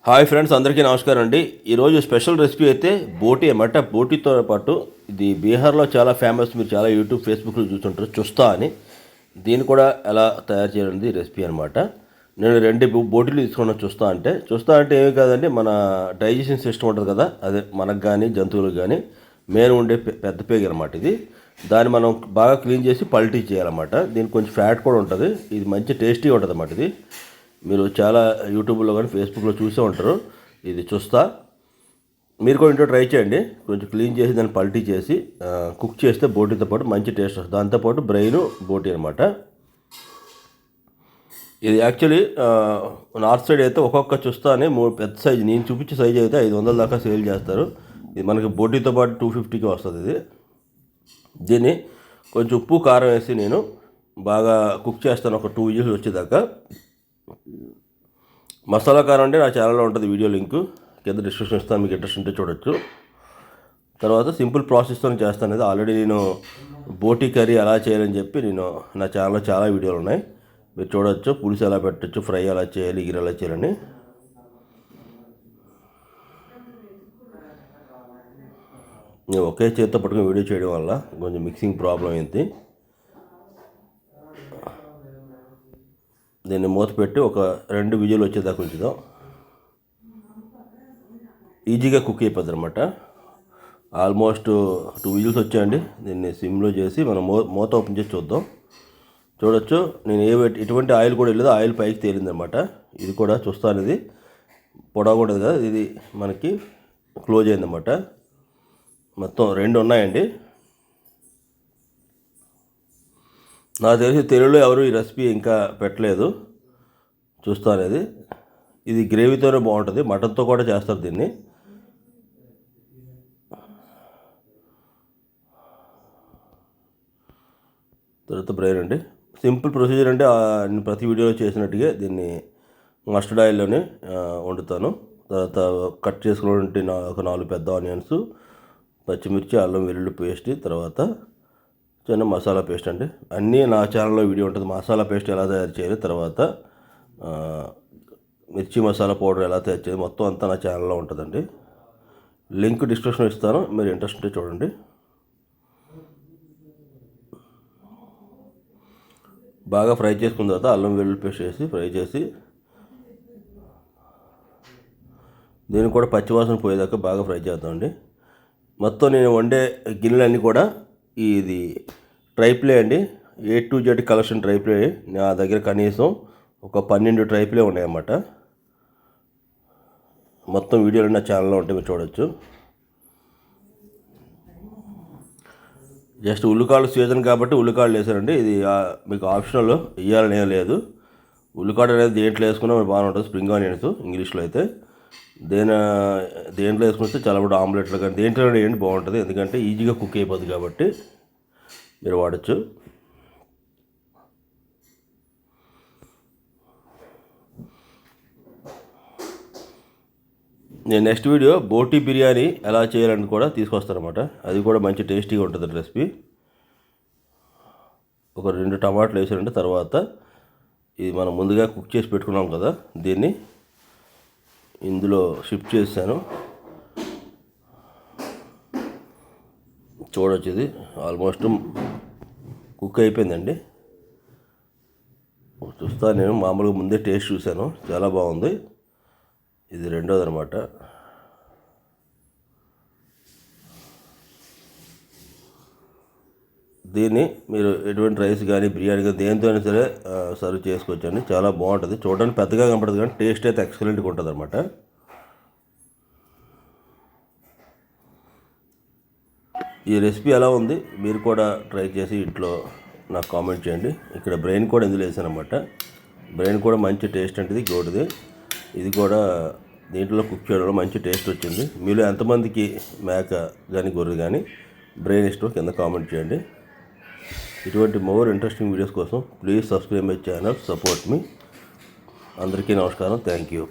Hi friends, అందరికీ నమస్కారం అండి. ఈరోజు స్పెషల్ రెసిపీ అయితే బోటీ అన్నమాట. బోటీతో పాటు ఇది బీహార్లో చాలా ఫేమస్. మీరు చాలా యూట్యూబ్, ఫేస్బుక్లో చూస్తుంటారు చుస్తా అని. దీన్ని కూడా ఎలా తయారు చేయాలనేది రెసిపీ అనమాట. నేను రెండు బోటీలు తీసుకున్నాను. చుస్తా అంటే ఏమీ కాదండి, మన డైజెషన్ సిస్టమ్ ఉంటుంది కదా, అదే మనకు కానీ జంతువులకు కానీ మెయిన్ ఉండే పెద్ద పేగ అనమాట ఇది. దాన్ని మనం బాగా క్లీన్ చేసి పల్టీ చేయాలన్నమాట. దీనికి కొంచెం ఫ్యాట్ కూడా ఉంటుంది. ఇది మంచి టేస్టీగా ఉంటుంది అన్నమాట. ఇది మీరు చాలా యూట్యూబ్లో కానీ ఫేస్బుక్లో చూసే ఉంటారు. ఇది చూస్తా, మీరు కూడా ఇంట్లో ట్రై చేయండి. కొంచెం క్లీన్ చేసి దాన్ని పల్టీ చేసి కుక్ చేస్తే బోటీతో పాటు మంచి టేస్ట్ వస్తుంది. దాంతోపాటు బ్రెయిన్ బోటీ అనమాట. ఇది యాక్చువల్లీ నార్త్ సైడ్ అయితే ఒక్కొక్క చూస్తానే పెద్ద సైజు, నేను చూపించే సైజు అయితే 500 దాకా సేల్ చేస్తారు. ఇది మనకి బోటీతో పాటు 250కి వస్తుంది. ఇది దీన్ని కొంచెం ఉప్పు కారం వేసి నేను బాగా కుక్ చేస్తాను, ఒక 2 విజిల్స్ వచ్చేదాకా. మసాలా కారం అంటే నా ఛానల్లో ఉంటుంది, వీడియో లింకు కింద డిస్క్రిప్షన్ ఇస్తాను, మీకు ఇంట్రెస్ట్ ఉంటే చూడొచ్చు. తర్వాత సింపుల్ ప్రాసెస్తో చేస్తాను. ఇది ఆల్రెడీ నేను బోటీ కర్రీ ఎలా చేయాలని చెప్పి నేను నా ఛానల్లో చాలా వీడియోలు ఉన్నాయి, మీరు చూడొచ్చు. పులుసు ఎలా పెట్టచ్చు, ఫ్రై ఎలా చేయాలి, గిరి ఎలా చేయాలని. నేను ఒకే చేతితో పట్టుకుని వీడియో చేయడం వల్ల కొంచెం మిక్సింగ్ ప్రాబ్లం అయింది. దీన్ని మూత పెట్టి ఒక 2 విజిల్ వచ్చేదాకా ఉంచుదాం. ఈజీగా కుక్ అయిపోద్ది అనమాట. ఆల్మోస్ట్ 2 విజిల్స్ వచ్చాయండి. దీన్ని సిమ్లో చేసి మనం మూత ఓపెన్ చేసి చూద్దాం. చూడొచ్చు, నేను ఎటువంటి ఆయిల్ కూడా వెళ్ళదు, ఆయిల్ పైకి తేలిందనమాట. ఇది కూడా చూస్తాను, ఇది పొడవకూడదు కదా, ఇది మనకి క్లోజ్ అయిందన్నమాట. మొత్తం 2 ఉన్నాయండి. నాకు తెలిసి తెలుగులో ఎవరు ఈ రెసిపీ ఇంకా పెట్టలేదు. చూస్తా అనేది ఇది గ్రేవీతోనే బాగుంటుంది, మటన్తో కూడా చేస్తారు దీన్ని. తర్వాత బ్రెయిన్ అండి. సింపుల్ ప్రొసీజర్ అంటే నేను ప్రతి వీడియోలో చేసినట్టుగా దీన్ని మస్టర్డ్ ఆయిల్లోనే వండుతాను. తర్వాత కట్ చేసుకున్నటువంటి ఒక 4 పెద్ద ఆనియన్స్, పచ్చిమిర్చి, అల్లం వెల్లుల్లి పేస్ట్, తర్వాత చిన్న మసాలా పేస్ట్ అండి. అన్నీ నా ఛానల్లో వీడియో ఉంటుంది. మసాలా పేస్ట్ ఎలా తయారు చేయాలి, తర్వాత మిర్చి మసాలా పౌడర్ ఎలా తయారు చేయాలి, మొత్తం అంతా నా ఛానల్లో ఉంటుందండి. లింక్ డిస్క్రిప్షన్ ఇస్తాను, మీరు ఇంట్రెస్ట్ ఉంటే చూడండి. బాగా ఫ్రై చేసుకున్న తర్వాత అల్లం వెల్లుల్లి పేస్ట్ వేసి ఫ్రై చేసి దీన్ని కూడా పచ్చివాసన పోయేదాకా బాగా ఫ్రై చేద్దామండి. మొత్తం నేను వండే గిన్నెలన్నీ కూడా ఇది ట్రైప్లే అండి. A to Z collection tri-ply. నా దగ్గర కనీసం ఒక 12 ట్రైప్లే ఉన్నాయన్నమాట. మొత్తం వీడియోలు నా ఛానల్లో ఉంటే మీరు చూడొచ్చు. జస్ట్ ఉల్లికాడలు సీజన్ కాబట్టి ఉల్లికాడలు వేసారండి. ఇది మీకు ఆప్షనల్, వేయాలని ఏం లేదు. ఉల్లికాడ అనేది దేంట్లో వేసుకున్నా బాగానే ఉంటుంది. స్ప్రింగ్ ఆనియన్స్ ఇంగ్లీష్లో అయితే దేంట్లో వేసుకుంటే చాలా కూడా ఆమ్లెట్లు కానీ దేంట్లో వేయండి బాగుంటుంది. ఎందుకంటే ఈజీగా కుక్ అయిపోద్ది కాబట్టి మీరు వాడచ్చు. నేను నెక్స్ట్ వీడియో బోటీ బిర్యానీ ఎలా చేయాలని కూడా తీసుకొస్తానమాట. అది కూడా మంచి టేస్టీగా ఉంటుంది రెసిపీ. ఒక 2 టమాటాలు వేసారంటే తర్వాత ఇది మనం ముందుగా కుక్ చేసి పెట్టుకున్నాం కదా, దీన్ని ఇందులో షిఫ్ట్ చేశాను. చూడొచ్చు, ఇది ఆల్మోస్ట్ కుక్ అయిపోయిందండి. చూస్తా, నేను మామూలుగా ముందే టేస్ట్ చూశాను, చాలా బాగుంది. ఇది రెండోది అనమాట. దీన్ని మీరు ఎటువంటి రైస్ కానీ బిర్యానీ కానీ దేంతో అయినా సరే సర్వ్ చేసుకోవచ్చండి. చాలా బాగుంటుంది. చూడడానికి పెద్దగా కనపడుతుంది కానీ టేస్ట్ అయితే ఎక్సలెంట్గా ఉంటుంది అనమాట. ఈ రెసిపీ ఎలా ఉంది, మీరు కూడా ట్రై చేసి ఇంట్లో నాకు కామెంట్ చేయండి. ఇక్కడ బ్రెయిన్ కూడా ఇందులో వేసానమాట. బ్రెయిన్ కూడా మంచి టేస్ట్ అంటే ఇది గోడుది. ఇది కూడా దీంట్లో కుక్ చేయడంలో మంచి టేస్ట్ వచ్చింది. మీలో ఎంతమందికి మేక కానీ గొర్రె కానీ బ్రెయిన్ ఇష్టం కింద కామెంట్ చేయండి. ఇటువంటి మోర్ ఇంట్రెస్టింగ్ వీడియోస్ కోసం please subscribe my channel, support me. అందరికీ నమస్కారం, థ్యాంక్ యూ.